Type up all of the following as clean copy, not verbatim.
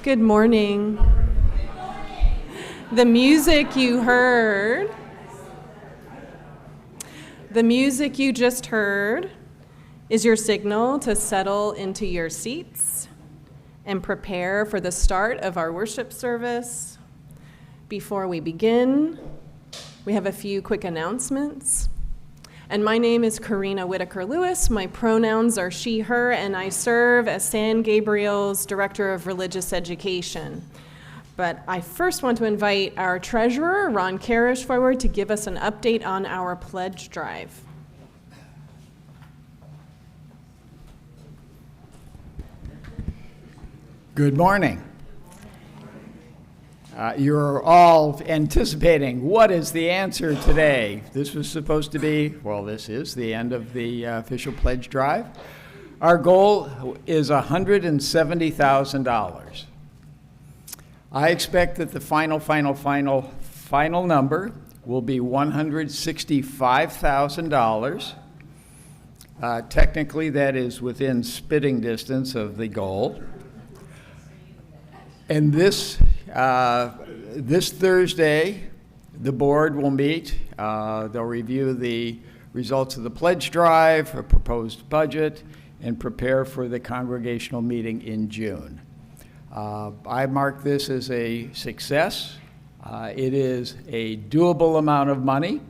Good morning. The music you just heard is your signal to settle into your seats and prepare for the start of our worship service. Before we begin, we have a few quick announcements. And my name is Karina Whitaker-Lewis. My pronouns are she, her, and I serve as San Gabriel's Director of Religious Education. But I first want to invite our treasurer, Ron Karish, forward to give us an update on our pledge drive. Good morning. You're all anticipating what is the answer today. This was supposed to be, well, this is the end of the official pledge drive. Our goal is $170,000. I expect that the final number will be $165,000. Technically, that is within spitting distance of the goal. And this Thursday, the board will meet. They'll review the results of the pledge drive, a proposed budget, and prepare for the congregational meeting in June. I mark this as a success. It is a doable amount of money.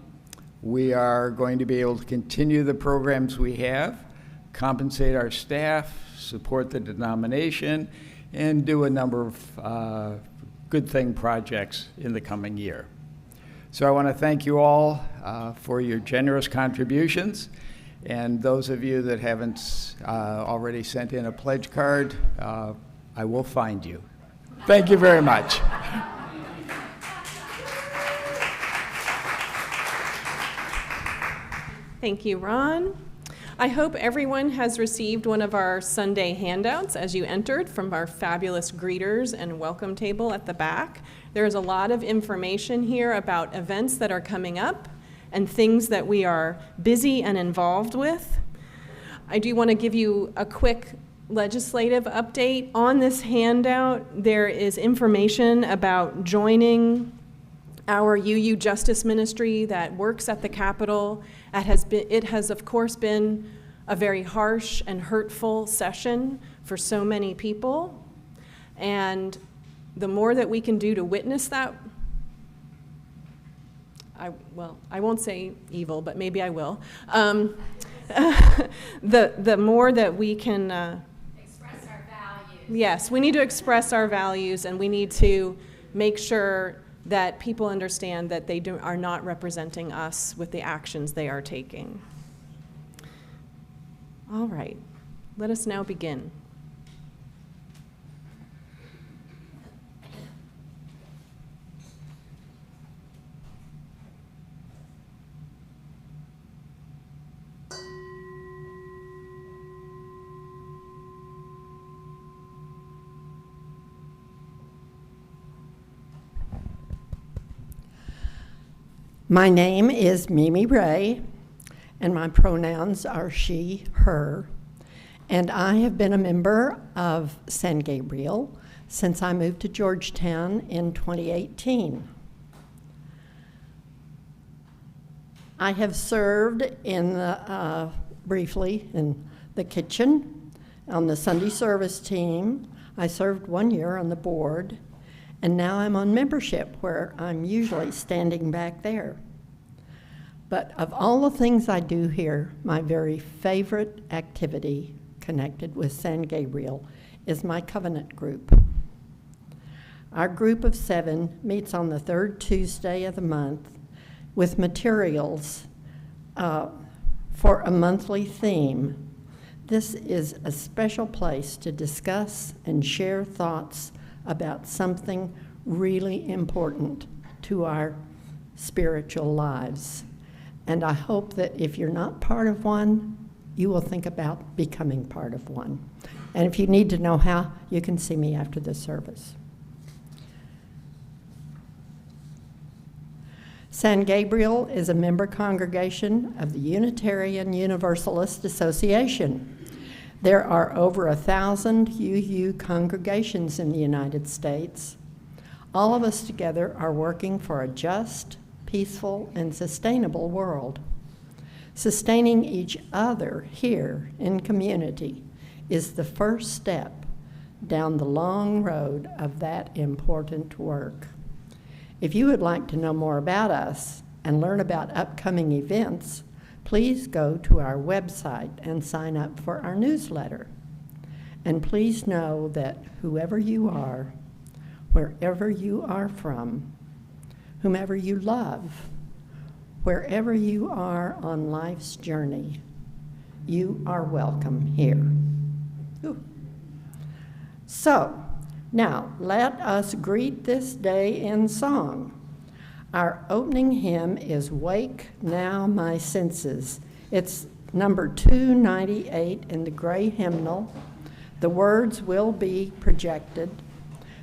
We are going to be able to continue the programs we have, compensate our staff, support the denomination, and do a number of good thing projects in the coming year. So I want to thank you all for your generous contributions, and those of you that haven't already sent in a pledge card, I will find you. Thank you very much. Thank you, Ron. I hope everyone has received one of our Sunday handouts as you entered from our fabulous greeters and welcome table at the back. There's a lot of information here about events that are coming up and things that we are busy and involved with. I do want to give you a quick legislative update. On this handout, there is information about joining our UU Justice Ministry that works at the Capitol. It has, of course, been a very harsh and hurtful session for so many people. And the more that we can do to witness that, I won't say evil, but maybe I will. The more that we can express our values. Yes, we need to express our values, and we need to make sure that people understand that they are not representing us with the actions they are taking. All right, let us now begin. My name is Mimi Ray, and my pronouns are she, her, and I have been a member of San Gabriel since I moved to Georgetown in 2018. I have served briefly in the kitchen, on the Sunday service team. I served 1 year on the board, and now I'm on membership, where I'm usually standing back there. But of all the things I do here, my very favorite activity connected with San Gabriel is my covenant group. Our group of 7 meets on the 3rd Tuesday of the month with materials for a monthly theme. This is a special place to discuss and share thoughts about something really important to our spiritual lives. And I hope that if you're not part of one, you will think about becoming part of one. And if you need to know how, you can see me after the service. San Gabriel is a member congregation of the Unitarian Universalist Association. There are over 1,000 UU congregations in the United States. All of us together are working for a just, peaceful, and sustainable world. Sustaining each other here in community is the first step down the long road of that important work. If you would like to know more about us and learn about upcoming events, please go to our website and sign up for our newsletter. And please know that whoever you are, wherever you are from, whomever you love, wherever you are on life's journey, you are welcome here. Ooh. So, now let us greet this day in song. Our opening hymn is Wake Now My Senses. It's number 298 in the gray hymnal. The words will be projected.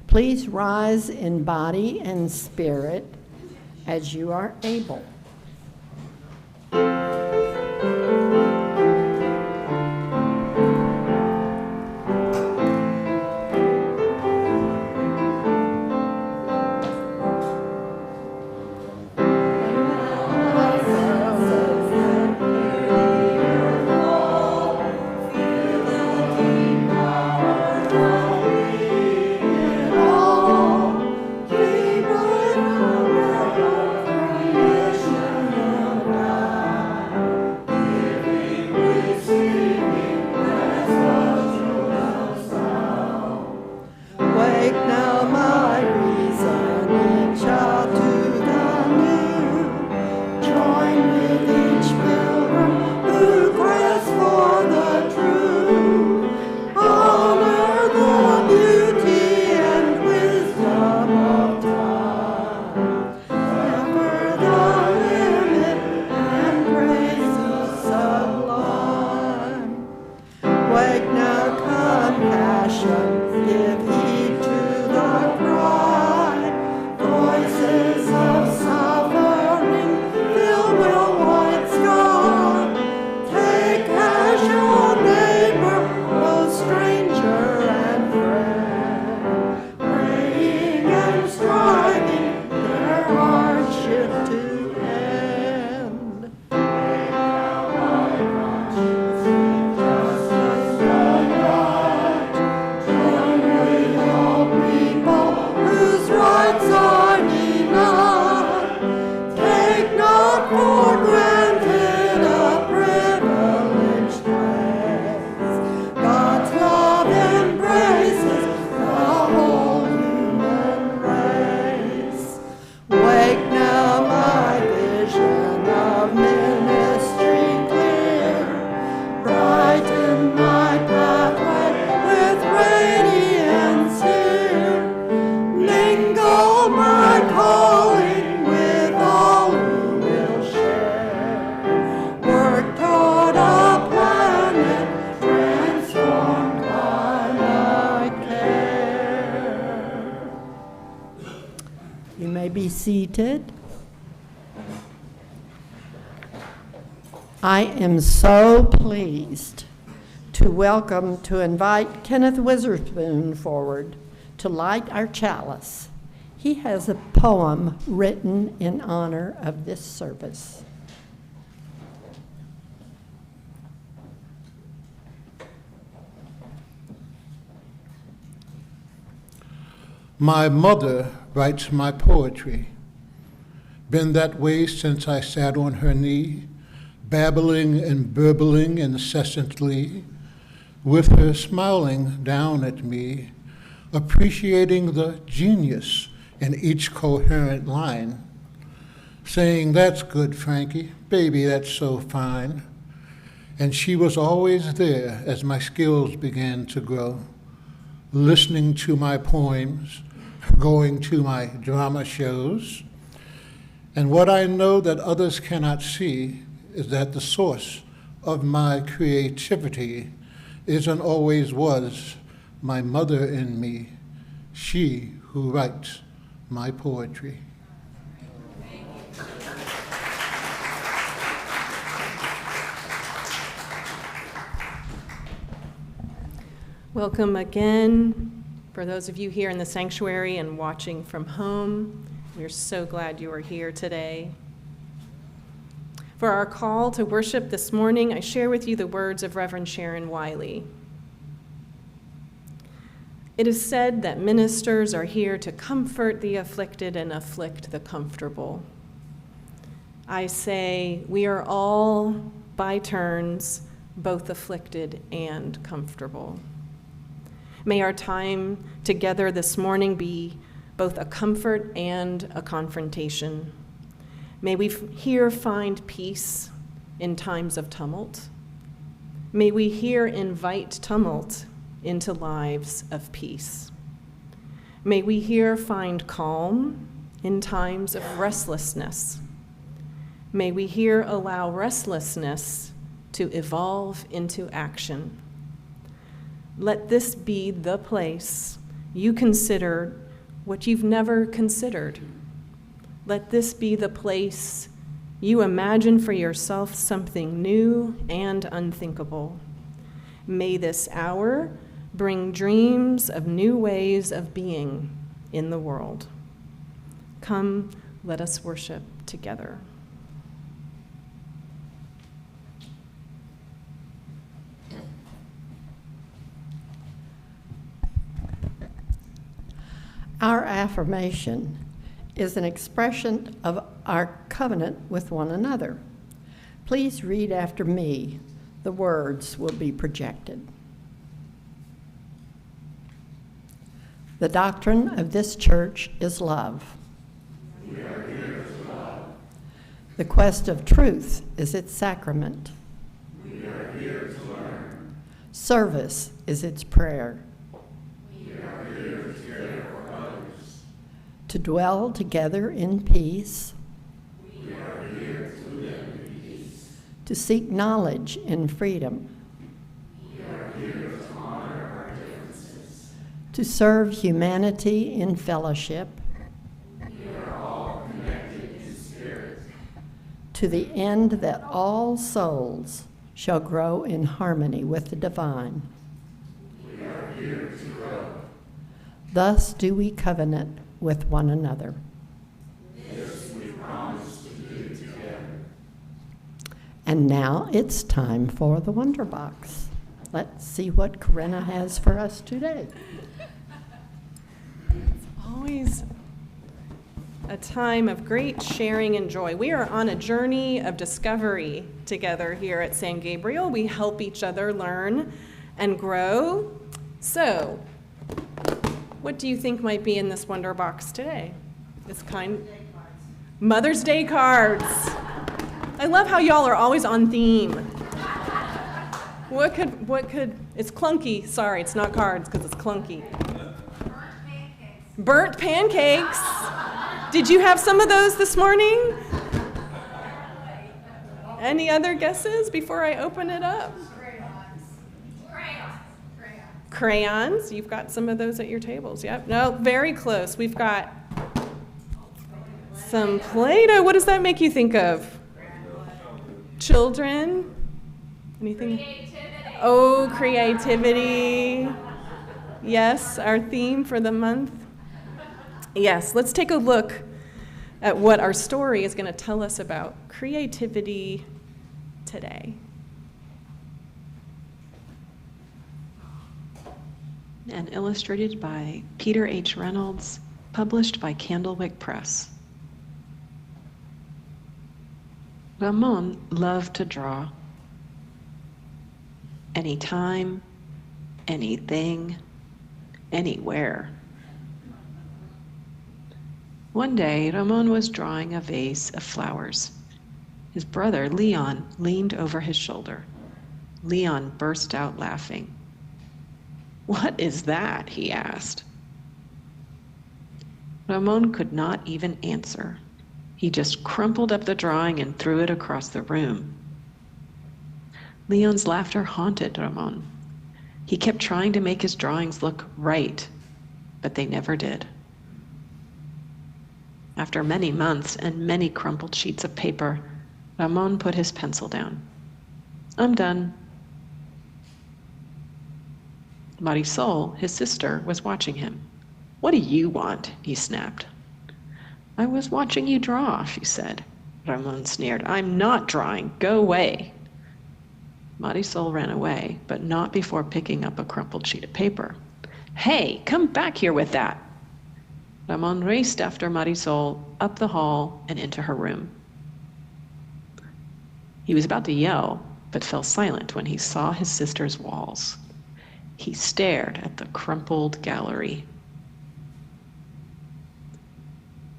Please rise in body and spirit as you are able. Seated. I am so pleased to invite Kenneth Witherspoon forward to light our chalice. He has a poem written in honor of this service. My mother writes my poetry. Been that way since I sat on her knee, babbling and burbling incessantly, with her smiling down at me, appreciating the genius in each coherent line, saying, "That's good, Frankie, baby, that's so fine." And she was always there as my skills began to grow, listening to my poems, going to my drama shows. And what I know that others cannot see is that the source of my creativity is and always was my mother in me, she who writes my poetry. Welcome again. For those of you here in the sanctuary and watching from home, we're so glad you are here today. For our call to worship this morning, I share with you the words of Reverend Sharon Wiley. It is said that ministers are here to comfort the afflicted and afflict the comfortable. I say we are all, by turns, both afflicted and comfortable. May our time together this morning be both a comfort and a confrontation. May we here find peace in times of tumult. May we here invite tumult into lives of peace. May we here find calm in times of restlessness. May we here allow restlessness to evolve into action. Let this be the place you consider what you've never considered. Let this be the place you imagine for yourself something new and unthinkable. May this hour bring dreams of new ways of being in the world. Come, let us worship together. Our affirmation is an expression of our covenant with one another. Please read after me. The words will be projected. The doctrine of this church is love. We are here to love. The quest of truth is its sacrament. We are here to learn. Service is its prayer. We are here to care for others. To dwell together in peace. We are here to live in peace. To seek knowledge in freedom. We are here to honor our differences. To serve humanity in fellowship. We are all connected in spirit. To the end that all souls shall grow in harmony with the divine. We are here to grow. Thus do we covenant with one another. This we promise to do together. And now it's time for the Wonder Box. Let's see what Corinna has for us today. Always a time of great sharing and joy. We are on a journey of discovery together here at San Gabriel. We help each other learn and grow. So, what do you think might be in this Wonder Box today? Mother's Day cards. I love how y'all are always on theme. What could, it's clunky. Sorry, it's not cards because it's clunky. Burnt pancakes. Did you have some of those this morning? Any other guesses before I open it up? Crayons. You've got some of those at your tables. Yep. No, very close. We've got some Play-Doh. What does that make you think of? Children? Anything? Creativity. Oh, creativity. Yes, our theme for the month. Yes, let's take a look at what our story is going to tell us about creativity today. And illustrated by Peter H. Reynolds, published by Candlewick Press. Ramon loved to draw. Anytime, anything, anywhere. One day, Ramon was drawing a vase of flowers. His brother, Leon, leaned over his shoulder. Leon burst out laughing. "What is that?" he asked. Ramon could not even answer. He just crumpled up the drawing and threw it across the room. Leon's laughter haunted Ramon. He kept trying to make his drawings look right, but they never did. After many months and many crumpled sheets of paper, Ramon put his pencil down. "I'm done." Marisol, his sister, was watching him. "What do you want?" he snapped. "I was watching you draw," she said. Ramon sneered. "I'm not drawing. Go away." Marisol ran away, but not before picking up a crumpled sheet of paper. "Hey, come back here with that!" Ramon raced after Marisol up the hall and into her room. He was about to yell, but fell silent when he saw his sister's walls. He stared at the crumpled gallery.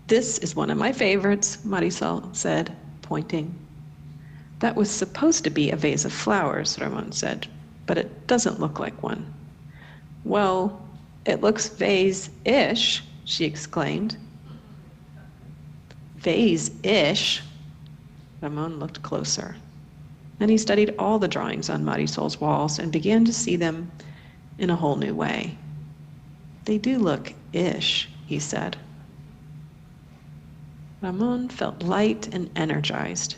"This is one of my favorites," Marisol said, pointing. "That was supposed to be a vase of flowers," Ramon said, "but it doesn't look like one." "Well, it looks vase-ish," she exclaimed. "Vase-ish?" Ramon looked closer. Then he studied all the drawings on Marisol's walls and began to see them in a whole new way. "They do look ish," he said. Ramon felt light and energized.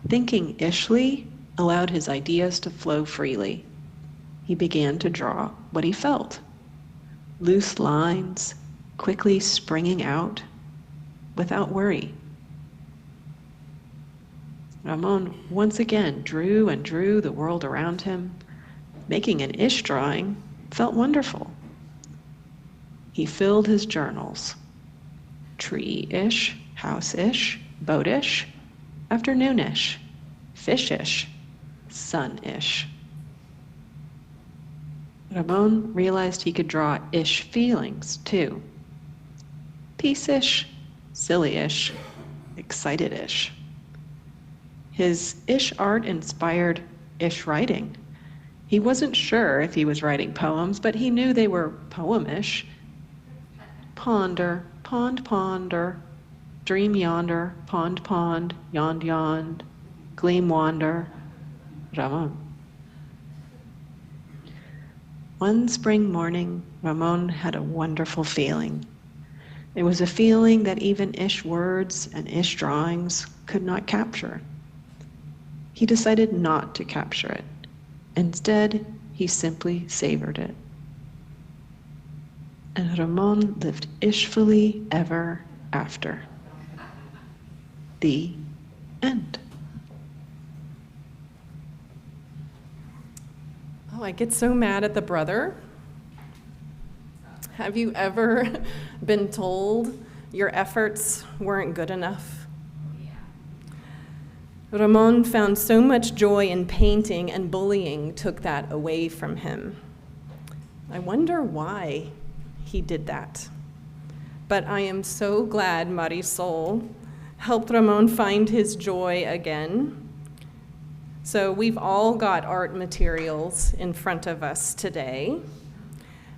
Thinking ishly allowed his ideas to flow freely. He began to draw what he felt. Loose lines, quickly springing out, without worry. Ramon once again drew and drew the world around him. Making an ish drawing felt wonderful. He filled his journals. Tree-ish, house-ish, boat-ish, afternoon-ish, fish-ish, sun-ish. Ramon realized he could draw ish feelings, too. Peace-ish, silly-ish, excited-ish. His ish art inspired ish writing. He wasn't sure if he was writing poems, but he knew they were poem-ish. Ponder, pond, ponder, dream yonder, pond, pond, yond, yond, gleam wander, Ramon. One spring morning, Ramon had a wonderful feeling. It was a feeling that even ish words and ish drawings could not capture. He decided not to capture it. Instead, he simply savored it. And Ramon lived ishfully ever after. The end. Oh, I get so mad at the brother. Have you ever been told your efforts weren't good enough? Ramon found so much joy in painting, and bullying took that away from him. I wonder why he did that. But I am so glad Marisol helped Ramon find his joy again. So we've all got art materials in front of us today.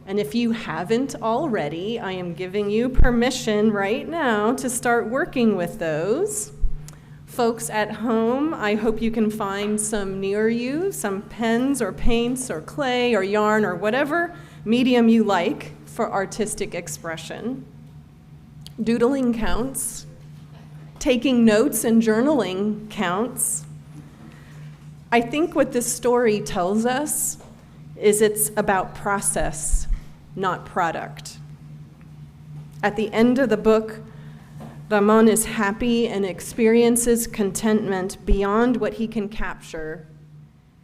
And if you haven't already, I am giving you permission right now to start working with those. Folks at home, I hope you can find some near you, some pens or paints or clay or yarn or whatever medium you like for artistic expression. Doodling counts. Taking notes and journaling counts. I think what this story tells us is it's about process, not product. At the end of the book, Ramon is happy and experiences contentment beyond what he can capture.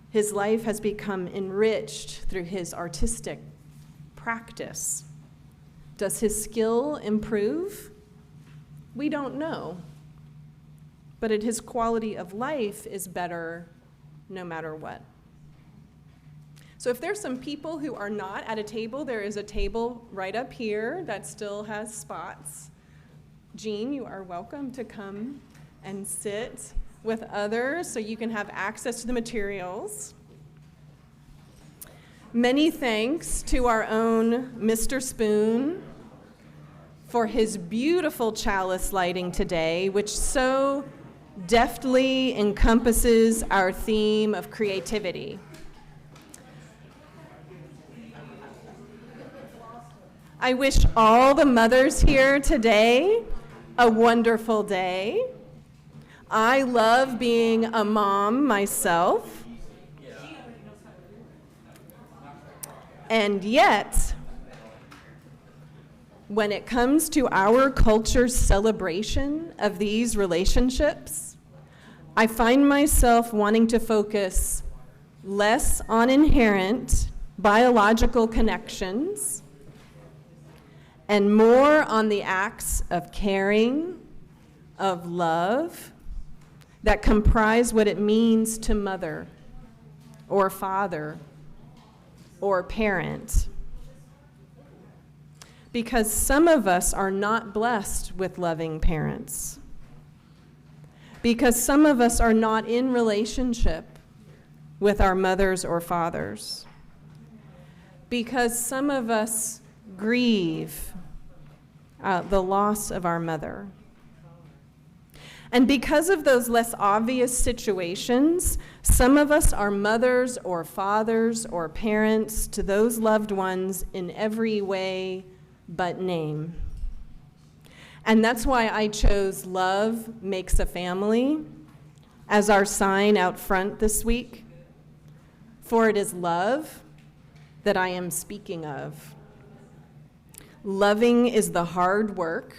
His life has become enriched through his artistic practice. Does his skill improve? We don't know. But his quality of life is better no matter what. So if there's some people who are not at a table, there is a table right up here that still has spots. Jean, you are welcome to come and sit with others so you can have access to the materials. Many thanks to our own Mr. Spoon for his beautiful chalice lighting today, which so deftly encompasses our theme of creativity. I wish all the mothers here today a wonderful day. I love being a mom myself. And yet, when it comes to our culture's celebration of these relationships, I find myself wanting to focus less on inherent biological connections and more on the acts of caring, of love, that comprise what it means to mother or father or parent. Because some of us are not blessed with loving parents. Because some of us are not in relationship with our mothers or fathers. Because some of us grieve the loss of our mother. And because of those less obvious situations, some of us are mothers or fathers or parents to those loved ones in every way but name. And that's why I chose Love Makes a Family as our sign out front this week. For it is love that I am speaking of. Loving is the hard work,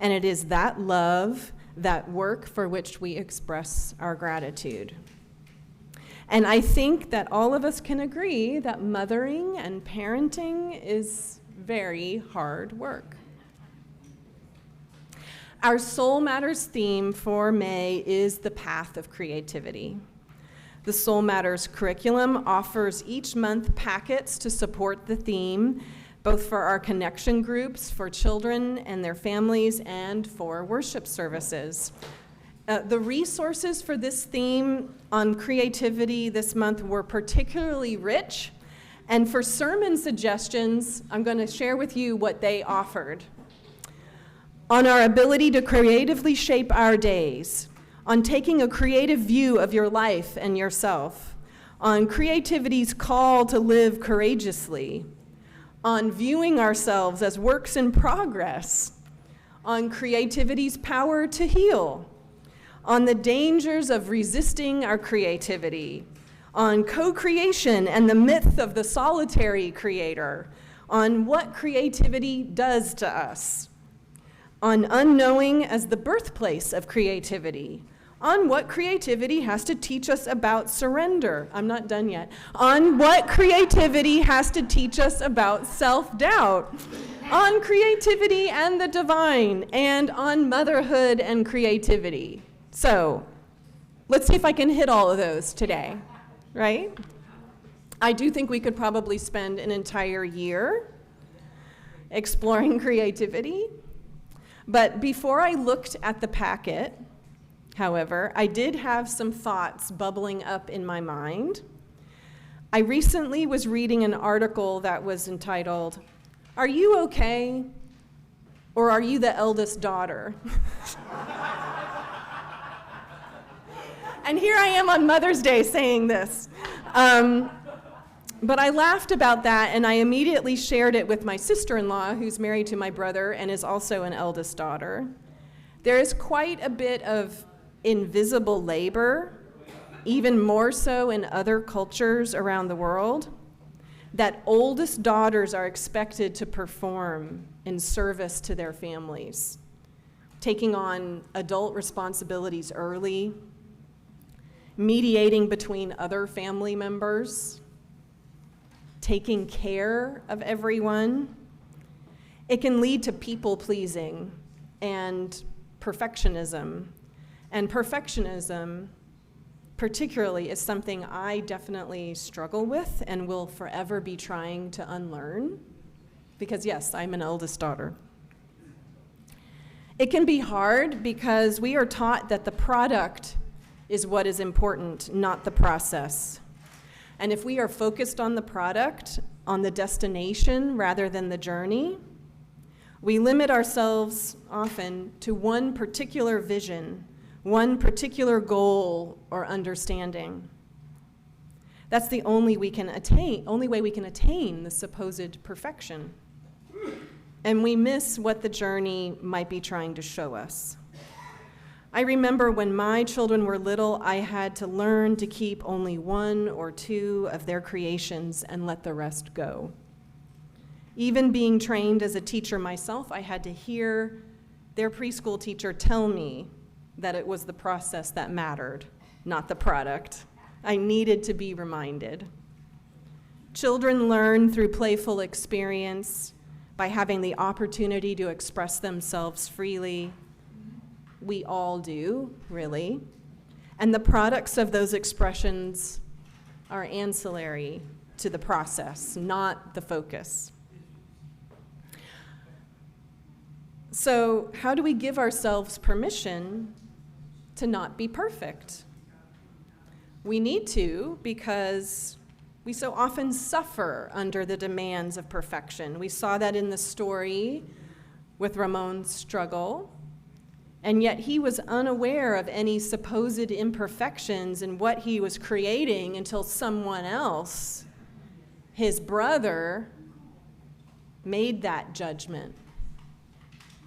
and it is that love, that work for which we express our gratitude. And I think that all of us can agree that mothering and parenting is very hard work. Our Soul Matters theme for May is the path of creativity. The Soul Matters curriculum offers each month packets to support the theme, both for our connection groups, for children and their families, and for worship services. The resources for this theme on creativity this month were particularly rich, and for sermon suggestions, I'm going to share with you what they offered. On our ability to creatively shape our days, on taking a creative view of your life and yourself, on creativity's call to live courageously, on viewing ourselves as works in progress, on creativity's power to heal, on the dangers of resisting our creativity, on co-creation and the myth of the solitary creator, on what creativity does to us, on unknowing as the birthplace of creativity, on what creativity has to teach us about surrender. I'm not done yet. On what creativity has to teach us about self-doubt, on creativity and the divine, and on motherhood and creativity. So, let's see if I can hit all of those today, right? I do think we could probably spend an entire year exploring creativity. But before I looked at the packet, however, I did have some thoughts bubbling up in my mind. I recently was reading an article that was entitled, "Are You Okay? Or Are You the Eldest Daughter?" And here I am on Mother's Day saying this. But I laughed about that, and I immediately shared it with my sister-in-law, who's married to my brother and is also an eldest daughter. There is quite a bit of invisible labor, even more so in other cultures around the world, that oldest daughters are expected to perform in service to their families, taking on adult responsibilities early, mediating between other family members, taking care of everyone. It can lead to people-pleasing and perfectionism. And perfectionism, particularly, is something I definitely struggle with and will forever be trying to unlearn. Because yes, I'm an eldest daughter. It can be hard because we are taught that the product is what is important, not the process. And if we are focused on the product, on the destination rather than the journey, we limit ourselves often to one particular vision, one particular goal or understanding. That's the only way we can attain the supposed perfection. And we miss what the journey might be trying to show us. I remember when my children were little, I had to learn to keep only one or two of their creations and let the rest go. Even being trained as a teacher myself, I had to hear their preschool teacher tell me that it was the process that mattered, not the product. I needed to be reminded. Children learn through playful experience by having the opportunity to express themselves freely. We all do, really. And the products of those expressions are ancillary to the process, not the focus. So, how do we give ourselves permission to not be perfect? We need to, because we so often suffer under the demands of perfection. We saw that in the story with Ramon's struggle, and yet he was unaware of any supposed imperfections in what he was creating until someone else, his brother, made that judgment,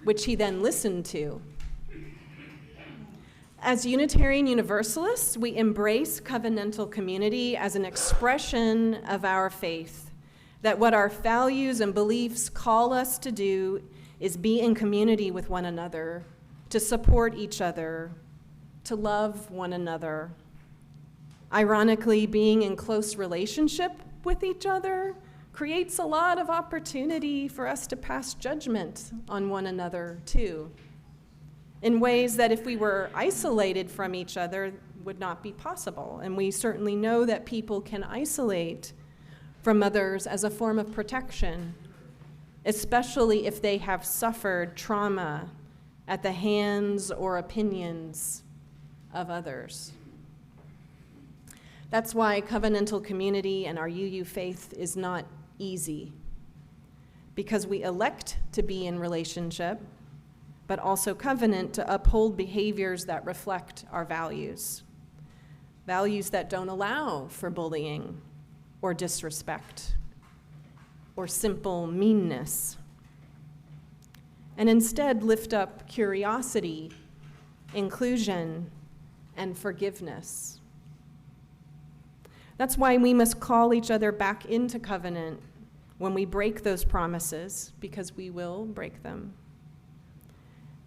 which he then listened to. As Unitarian Universalists, we embrace covenantal community as an expression of our faith, that what our values and beliefs call us to do is be in community with one another, to support each other, to love one another. Ironically, being in close relationship with each other creates a lot of opportunity for us to pass judgment on one another, too, in ways that if we were isolated from each other would not be possible. And we certainly know that people can isolate from others as a form of protection, especially if they have suffered trauma at the hands or opinions of others. That's why covenantal community and our UU faith is not easy, because we elect to be in relationship, but also covenant to uphold behaviors that reflect our values. Values that don't allow for bullying or disrespect or simple meanness, and instead lift up curiosity, inclusion, and forgiveness. That's why we must call each other back into covenant when we break those promises, because we will break them,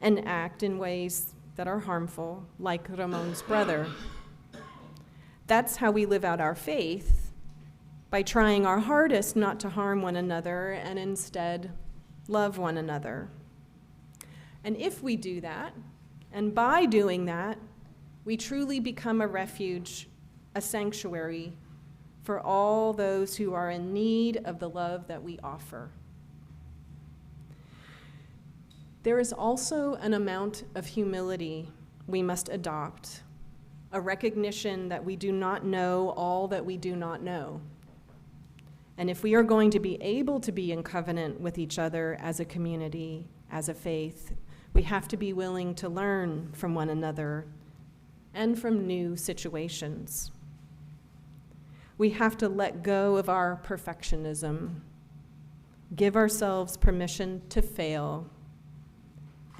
and act in ways that are harmful, like Ramon's brother. That's how we live out our faith, by trying our hardest not to harm one another and instead love one another. And if we do that, and by doing that, we truly become a refuge, a sanctuary for all those who are in need of the love that we offer. There is also an amount of humility we must adopt, a recognition that we do not know all that we do not know. And if we are going to be able to be in covenant with each other as a community, as a faith, we have to be willing to learn from one another and from new situations. We have to let go of our perfectionism, give ourselves permission to fail,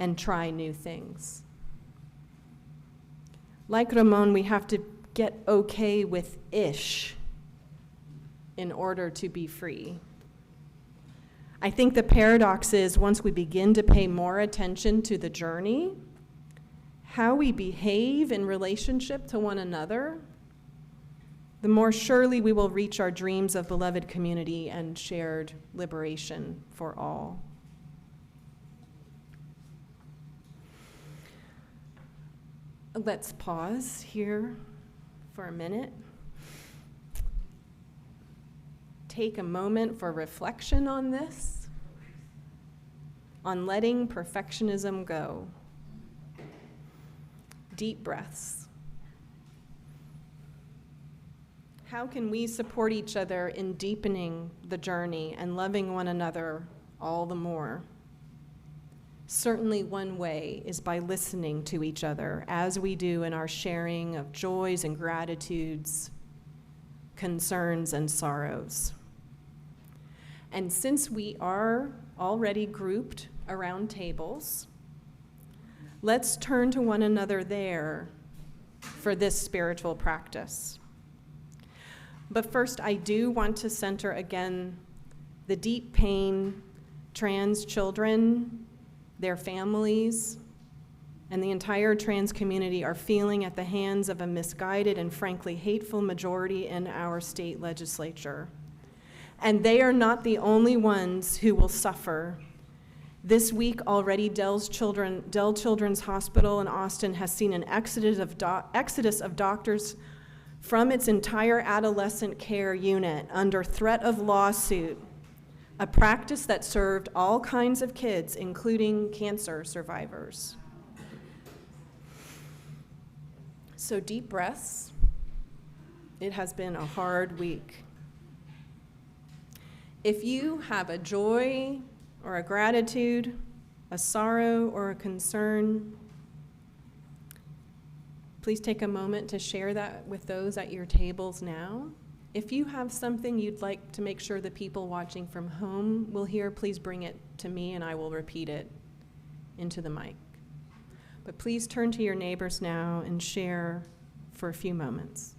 and try new things. Like Ramon, we have to get okay with ish in order to be free. I think the paradox is, once we begin to pay more attention to the journey, how we behave in relationship to one another, the more surely we will reach our dreams of beloved community and shared liberation for all. Let's pause here for a minute. Take a moment for reflection on this, on letting perfectionism go. Deep breaths. How can we support each other in deepening the journey and loving one another all the more? Certainly one way is by listening to each other, as we do in our sharing of joys and gratitudes, concerns and sorrows. And since we are already grouped around tables, Let's turn to one another there for this spiritual practice. But first, I do want to center again the deep pain trans children, their families, and the entire trans community are feeling at the hands of a misguided and frankly hateful majority in our state legislature. And they are not the only ones who will suffer. This week already, Dell Children's Hospital in Austin has seen an exodus of doctors from its entire adolescent care unit under threat of lawsuit, a practice that served all kinds of kids, including cancer survivors. So deep breaths. It has been a hard week. If you have a joy or a gratitude, a sorrow or a concern, please take a moment to share that with those at your tables now. If you have something you'd like to make sure the people watching from home will hear, please bring it to me and I will repeat it into the mic. But please turn to your neighbors now and share for a few moments.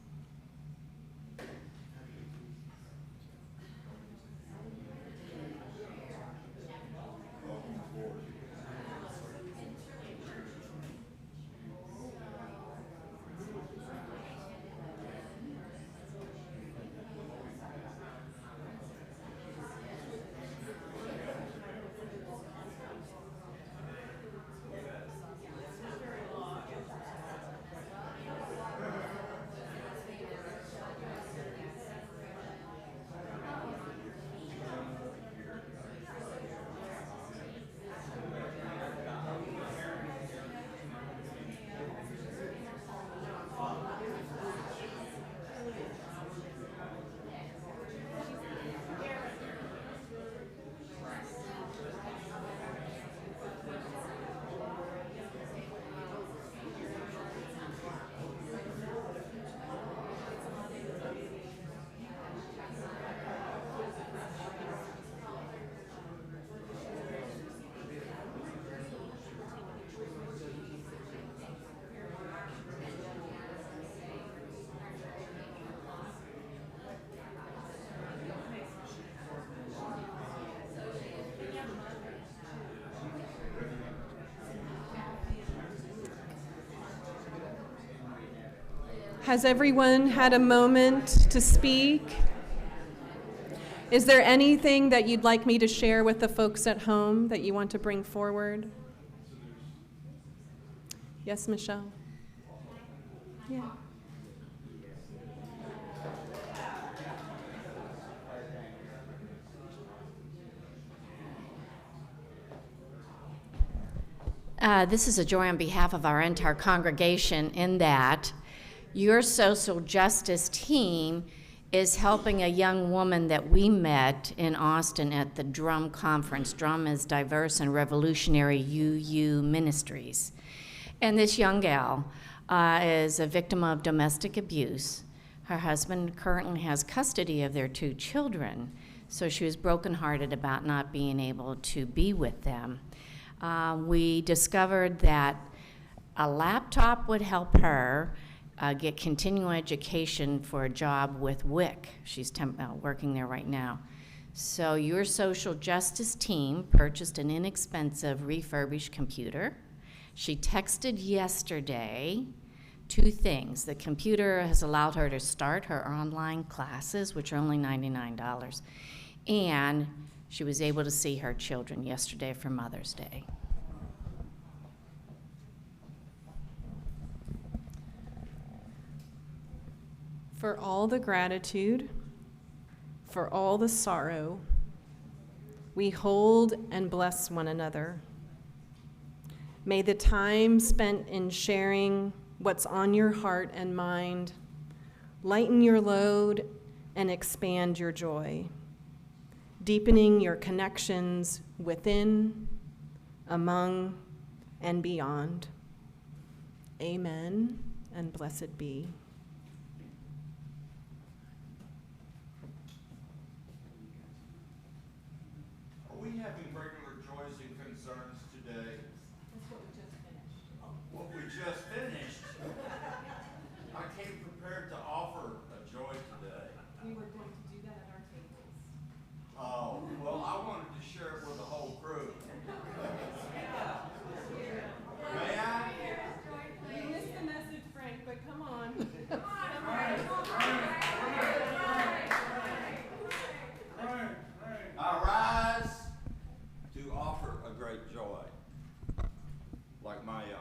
Has everyone had a moment to speak? Is there anything that you'd like me to share with the folks at home that you want to bring forward? Yes, Michelle? Yeah. This is a joy on behalf of our entire congregation in that your social justice team is helping a young woman that we met in Austin at the Drum Conference. Drum is Diverse and Revolutionary UU Ministries. And this young gal is a victim of domestic abuse. Her husband currently has custody of their 2 children, so she was brokenhearted about not being able to be with them. We discovered that a laptop would help her get continuing education for a job with WIC. She's working there right now. So your social justice team purchased an inexpensive refurbished computer. She texted yesterday 2 things. The computer has allowed her to start her online classes, which are only $99, and she was able to see her children yesterday for Mother's Day. For all the gratitude, for all the sorrow, we hold and bless one another. May the time spent in sharing what's on your heart and mind lighten your load and expand your joy, deepening your connections within, among, and beyond. Amen, and blessed be. Are we having regular joys and concerns today? That's what we just finished.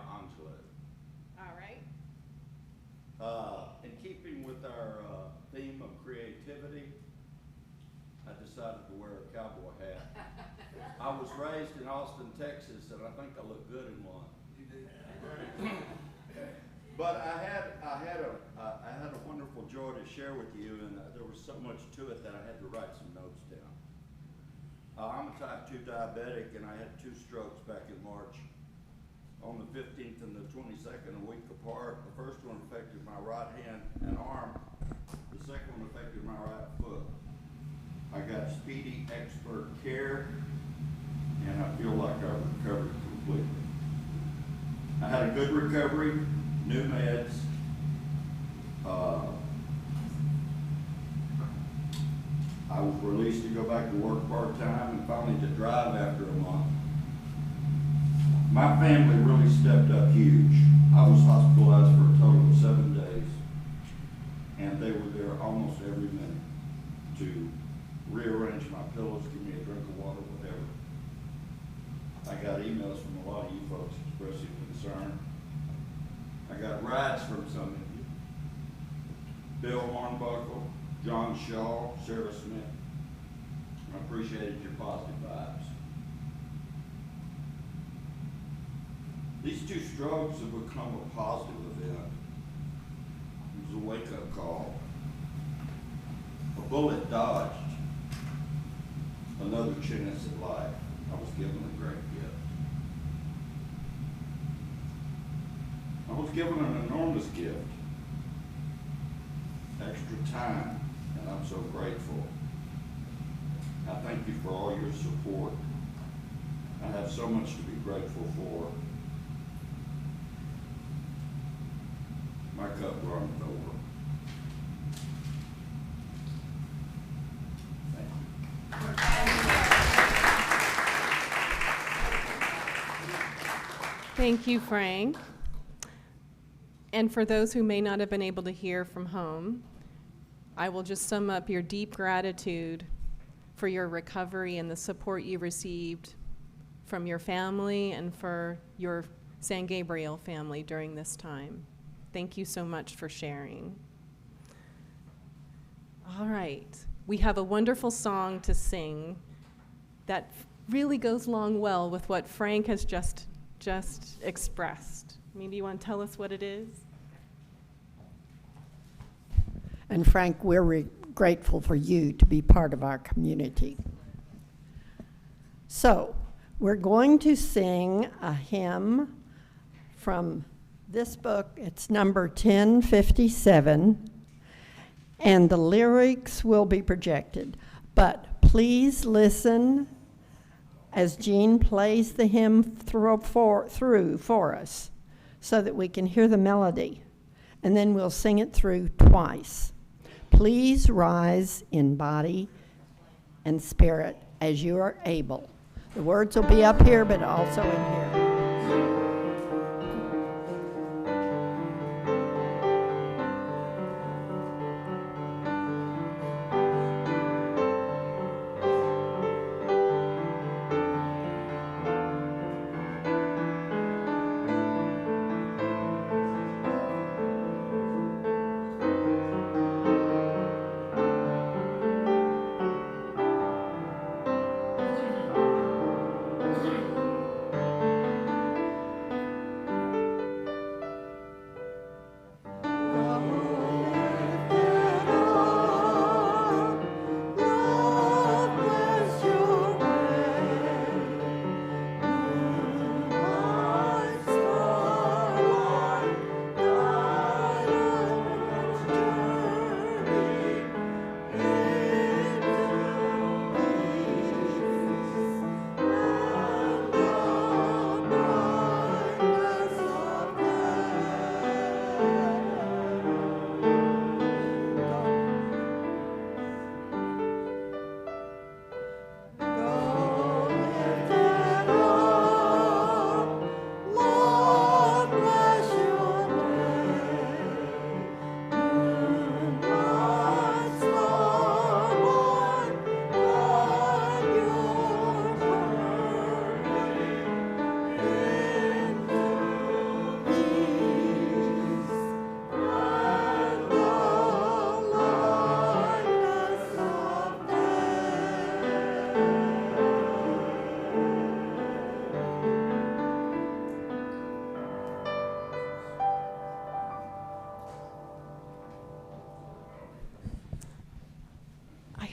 Angelou. All right. In keeping with our theme of creativity, I decided to wear a cowboy hat. I was raised in Austin, Texas, and I think I look good in one. You do. But I had a wonderful joy to share with you, and there was so much to it that I had to write some notes down. I'm a type 2 diabetic, and I had 2 strokes back in March. On the 15th and the 22nd, a week apart. The first one affected my right hand and arm. The second one affected my right foot. I got speedy expert care, and I feel like I've recovered completely. I had a good recovery, new meds. I was released to go back to work part-time and finally to drive after a month. My family really stepped up huge. I was hospitalized for a total of 7 days, and they were there almost every minute to rearrange my pillows, give me a drink of water, whatever. I got emails from a lot of you folks expressing concern. I got rides from some of you. Bill Hornbuckle, John Shaw, Sarah Smith. I appreciated your positive vibes. These 2 strokes have become a positive event. It was a wake-up call. A bullet dodged. Another chance at life. I was given a great gift. I was given an enormous gift. Extra time, and I'm so grateful. I thank you for all your support. I have so much to be grateful for. My cup runneth over. Thank you. Thank you, Frank. And for those who may not have been able to hear from home, I will just sum up your deep gratitude for your recovery and the support you received from your family and for your San Gabriel family during this time. Thank you so much for sharing. All right, we have a wonderful song to sing that really goes along well with what Frank has just expressed. Maybe you want to tell us what it is? And Frank, we're grateful for you to be part of our community. So, we're going to sing a hymn from this book. It's number 1057, and the lyrics will be projected. But please listen as Jean plays the hymn through for us so that we can hear the melody, and then we'll sing it through twice. Please rise in body and spirit as you are able. The words will be up here, but also in here.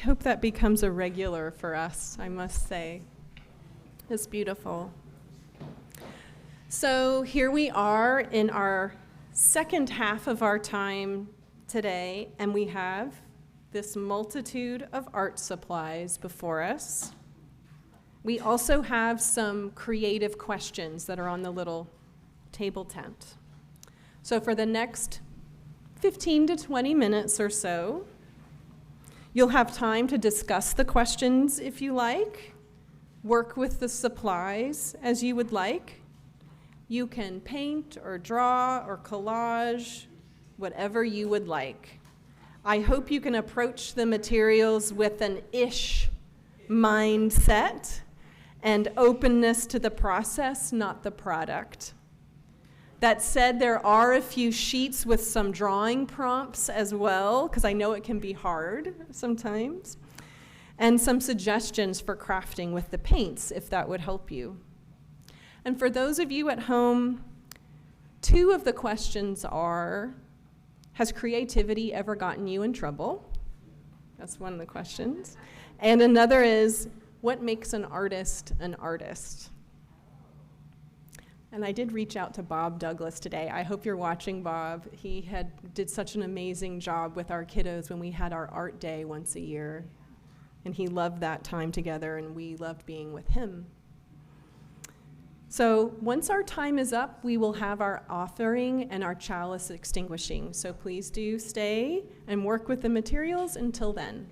hope that becomes a regular for us, I must say. It's beautiful. So here we are in our second half of our time today, and we have this multitude of art supplies before us. We also have some creative questions that are on the little table tent. So for the next 15 to 20 minutes or so, you'll have time to discuss the questions if you like, work with the supplies as you would like. You can paint or draw or collage, whatever you would like. I hope you can approach the materials with an ish mindset and openness to the process, not the product. That said, there are a few sheets with some drawing prompts as well, because I know it can be hard sometimes, and some suggestions for crafting with the paints, if that would help you. And for those of you at home, 2 of the questions are, has creativity ever gotten you in trouble? That's one of the questions. And another is, what makes an artist an artist? And I did reach out to Bob Douglas today. I hope you're watching, Bob. He did such an amazing job with our kiddos when we had our art day once a year. And he loved that time together, and we loved being with him. So once our time is up, we will have our offering and our chalice extinguishing. So please do stay and work with the materials until then.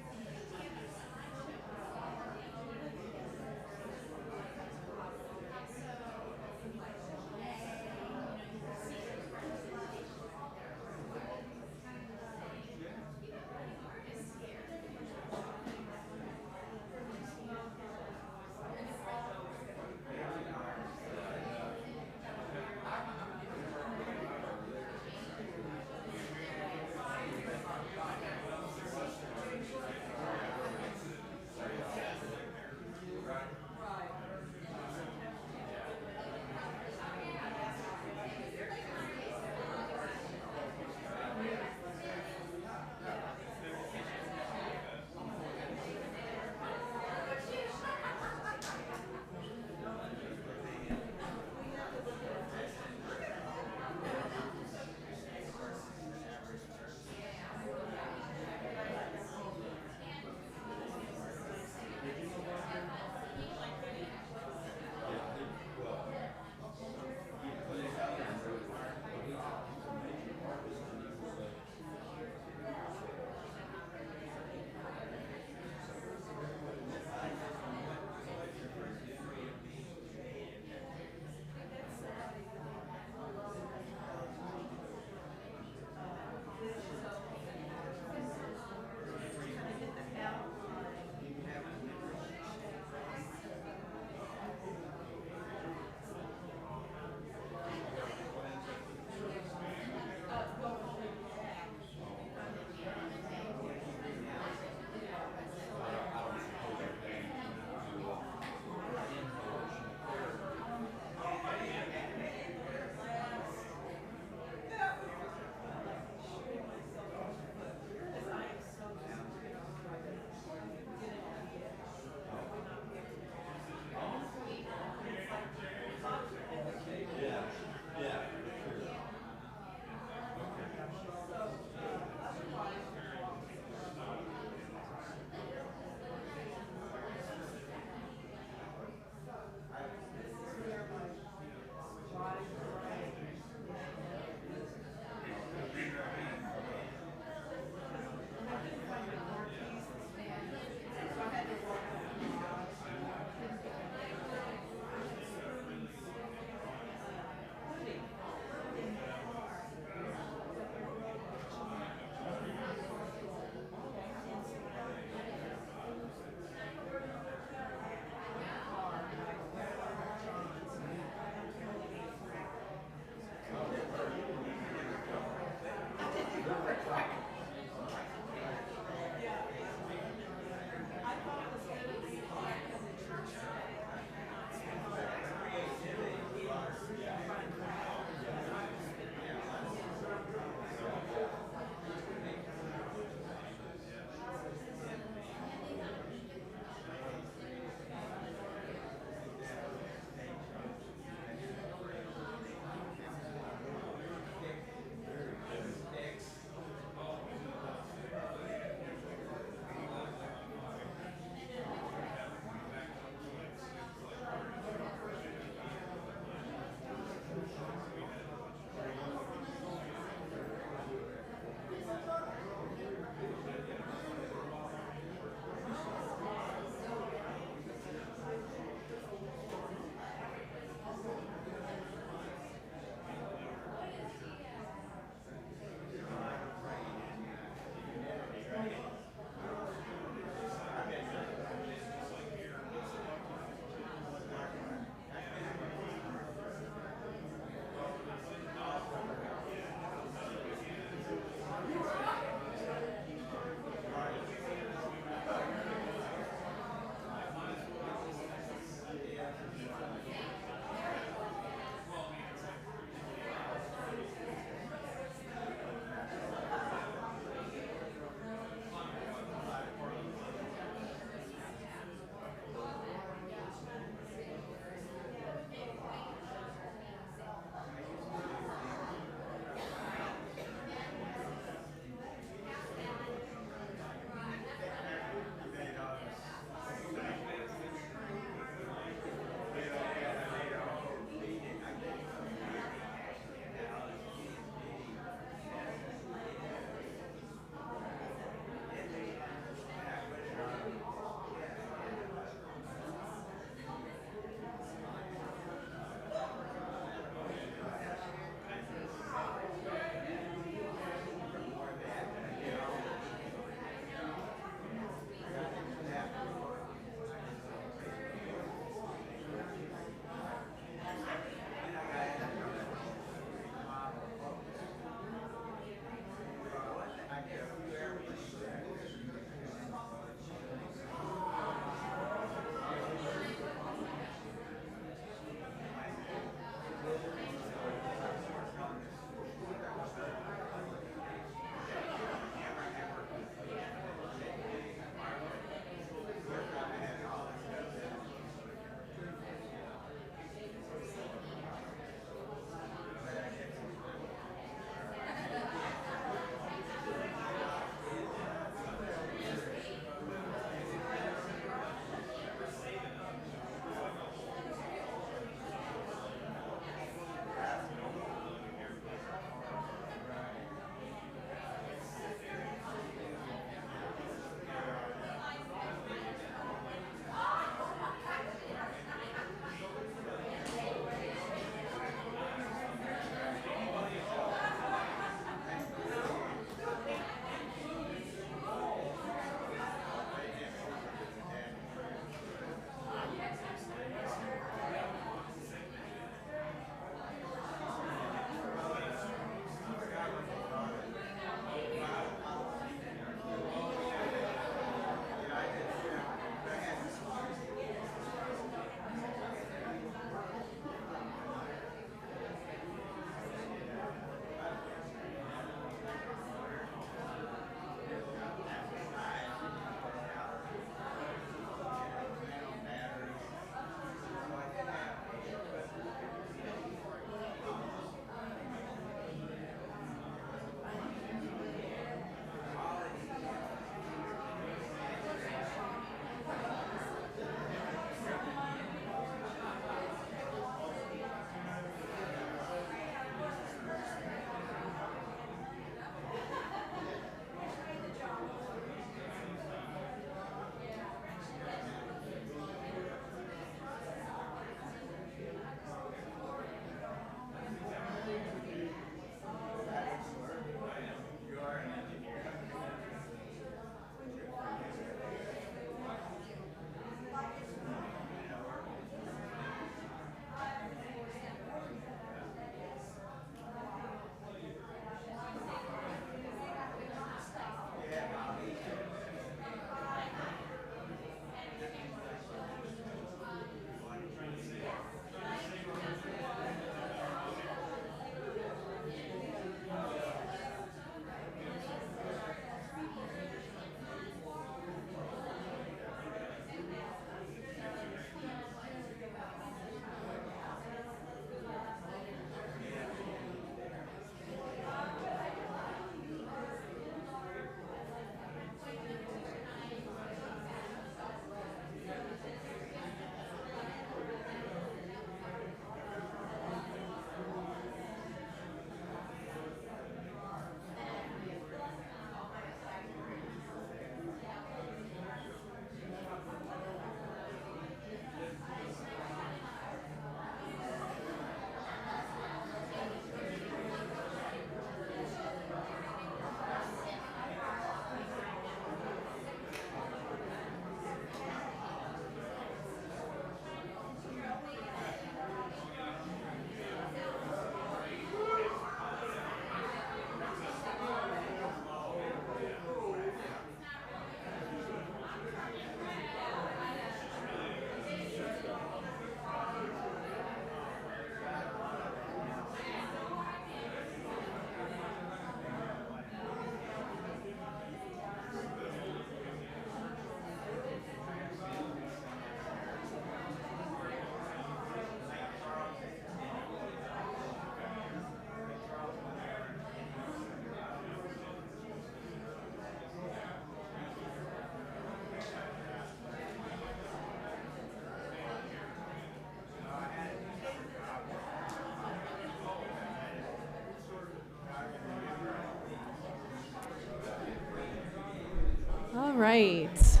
right.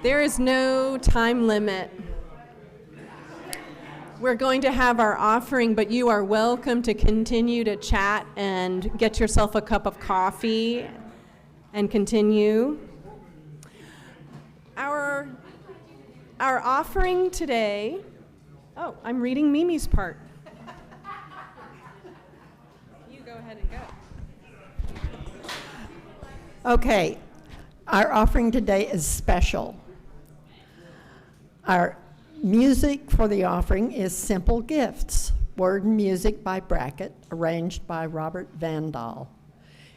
There is no time limit. We're going to have our offering, but you are welcome to continue to chat and get yourself a cup of coffee and continue. Our offering today, oh, I'm reading Mimi's part. You go ahead and go. Okay, our offering today is special. Our music for the offering is Simple Gifts, word and music by Brackett, arranged by Robert Vandal.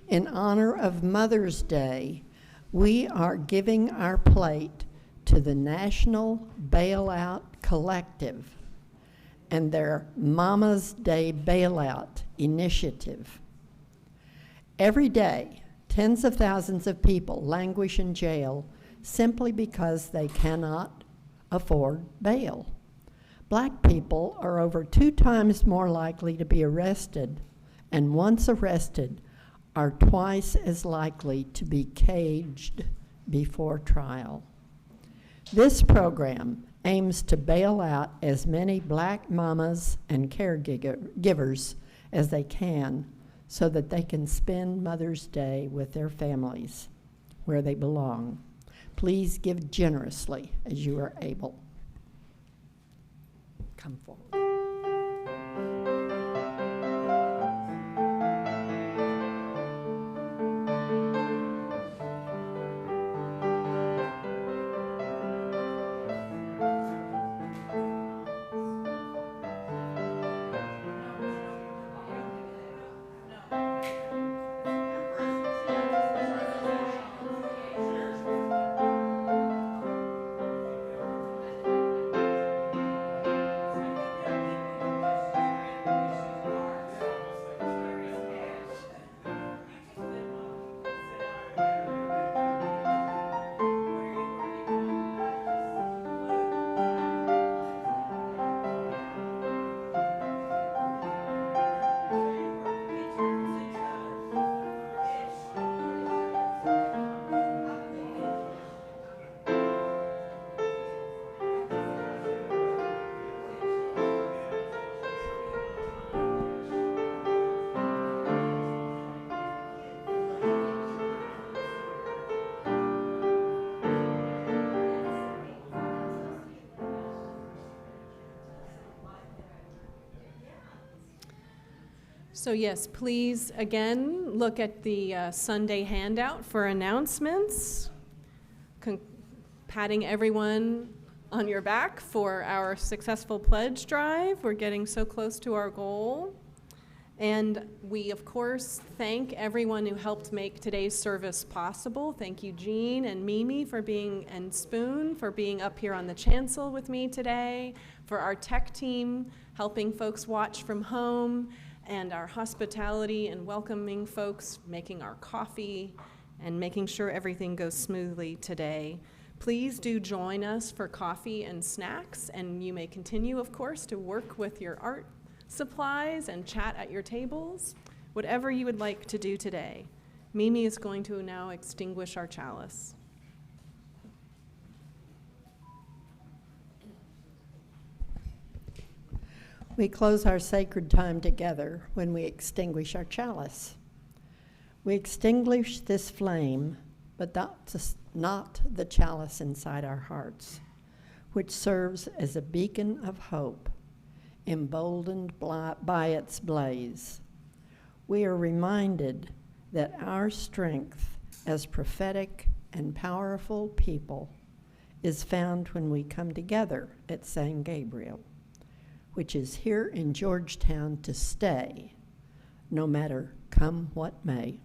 In honor of Mother's Day, we are giving our plate to the National Bailout Collective and their Mama's Day Bailout Initiative. Every day, tens of thousands of people languish in jail simply because they cannot afford bail. Black people are over 2 times more likely to be arrested, and once arrested, are twice as likely to be caged before trial. This program aims to bail out as many black mamas and caregivers as they can so that they can spend Mother's Day with their families where they belong. Please give generously as you are able. Come forward. So yes, please, again, look at the Sunday handout for announcements, patting everyone on your back for our successful pledge drive. We're getting so close to our goal. And we, of course, thank everyone who helped make today's service possible. Thank you, Jean and Mimi, and Spoon, for being up here on the chancel with me today, for our tech team helping folks watch from home, and our hospitality and welcoming folks, making our coffee and making sure everything goes smoothly today. Please do join us for coffee and snacks, and you may continue, of course, to work with your art supplies and chat at your tables, whatever you would like to do today. Mimi is going to now extinguish our chalice. We close our sacred time together when we extinguish our chalice. We extinguish this flame, but not the chalice inside our hearts, which serves as a beacon of hope, emboldened by its blaze. We are reminded that our strength as prophetic and powerful people is found when we come together at San Gabriel, which is here in Georgetown to stay, no matter come what may.